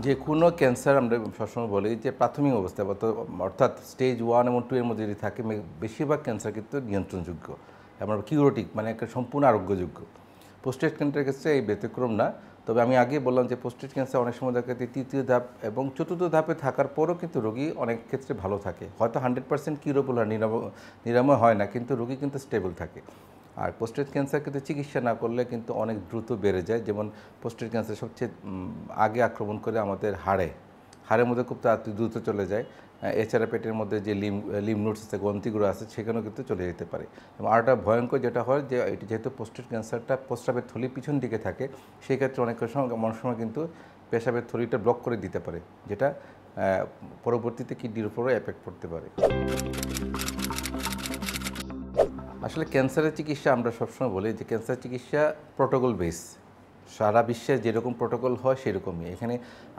যে কোনো ক্যান্সার আমরা সবসময় বলি যে প্রাথমিক অবস্থায় অর্থাৎ স্টেজ 1 এবং 2 এর মধ্যে যদি থাকে বেশিরভাগ ক্যান্সার কিন্তু নিয়ন্ত্রণযোগ্য এবং কিউরেটিভ মানে একটা সম্পূর্ণ আরোগ্যযোগ্য। প্রোস্টেট ক্যান্সারের ক্ষেত্রে এই ব্যতিক্রম না। তবে আমি আগেই বললাম যে প্রোস্টেট ক্যান্সার অনেক সময় দেখা যায় তৃতীয় ধাপ এবং চতুর্থ ধাপে থাকার পরও কিন্তু রোগী অনেক ক্ষেত্রে ভালো থাকে, হয়তো 100% কিউরেবল হয়, নিরাময় হয় না, কিন্তু রোগী কিন্তু স্টেবল থাকে। আর প্রোস্টেট ক্যান্সার কিন্তু চিকিৎসা না করলে কিন্তু অনেক দ্রুত বেড়ে যায়। যেমন প্রোস্টেট ক্যান্সার সবচেয়ে আগে আক্রমণ করে আমাদের হাড়ের মধ্যে খুব তাড়াতাড়ি দ্রুত চলে যায়। এছাড়া পেটের মধ্যে যে লিম্ফ নোডস আছে, গ্রন্থিগুলো আছে, সেখানেও কিন্তু চলে যেতে পারে। এবং আরেকটা ভয়ঙ্কর যেটা হয় যে এটি যেহেতু প্রোস্টেট ক্যান্সারটা প্রস্রাবের থলি পিছন দিকে থাকে, সেই ক্ষেত্রে অনেক সময় কিন্তু পেশাবের থলিটা ব্লক করে দিতে পারে, যেটা পরবর্তীতে কিডনির উপরও এফেক্ট পড়তে পারে। আসলে ক্যান্সারের চিকিৎসা আমরা সবসময় বলি যে ক্যান্সার চিকিৎসা প্রোটোকল বেস, সারা বিশ্বে যেরকম প্রোটোকল হয় সেরকমই, এখানে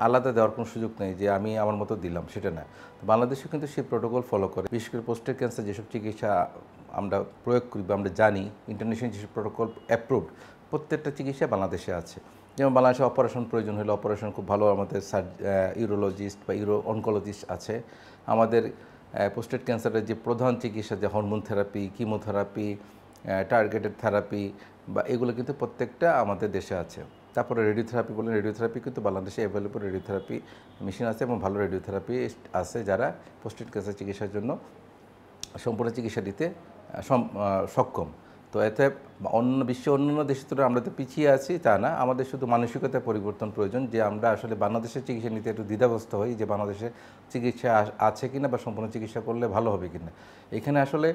আলাদা দেওয়ার কোনো সুযোগ নেই যে আমি আমার মতো দিলাম, সেটা না। বাংলাদেশেও কিন্তু সেই প্রোটোকল ফলো করে। বিশেষ করে প্রোস্টেট ক্যান্সার যেসব চিকিৎসা আমরা প্রয়োগ করি বা আমরা জানি, ইন্টারন্যাশনাল যেসব প্রোটোকল অ্যাপ্রুভড, প্রত্যেকটা চিকিৎসা বাংলাদেশে আছে। যেমন বাংলাদেশে অপারেশন প্রয়োজন হলে অপারেশন খুব ভালো আমাদের ইউরোলজিস্ট বা অনকোলজিস্ট আছে। আমাদের প্রোস্টেট ক্যান্সারের যে প্রধান চিকিৎসা, যে hormone therapy, chemotherapy, targeted therapy বা এগুলো কিন্তু প্রত্যেকটা আমাদের দেশে আছে। তারপরে রেডিওথেরাপি বলেন, রেডিওথেরাপি কিন্তু বাংলাদেশে অ্যাভেলেবল রেডিওথেরাপি মেশিন আছে এবং ভালো রেডিওথেরাপিস্ট আছে যারা প্রোস্টেট ক্যান্সার চিকিৎসার জন্য সম্পূর্ণ চিকিৎসা দিতে সক্ষম। তো এতে বিশ্বের অন্যান্য দেশের তুলনায় আমরা তো পিছিয়ে আছি তা না, আমাদের শুধু মানসিকতার পরিবর্তন প্রয়োজন, যে আমরা আসলে বাংলাদেশের চিকিৎসা নিতে একটু দ্বিধাগ্রস্ত হই যে বাংলাদেশে চিকিৎসা আছে কিনা বা সম্পূর্ণ চিকিৎসা করলে ভালো হবে কিনা। এখানে আসলে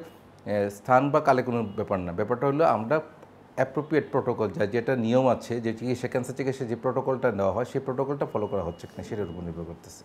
স্থান বা কালে কোনো ব্যাপার না, ব্যাপারটা হলো আমরা অ্যাপ্রোপ্রিয়েট প্রোটোকল যেটা নিয়ম আছে, যে চিকিৎসা ক্যান্সার চিকিৎসা যে প্রোটোকলটা নেওয়া হয় সেই প্রোটোকলটা ফলো করা হচ্ছে কিনা সেটার উপর নির্ভর করতেছে।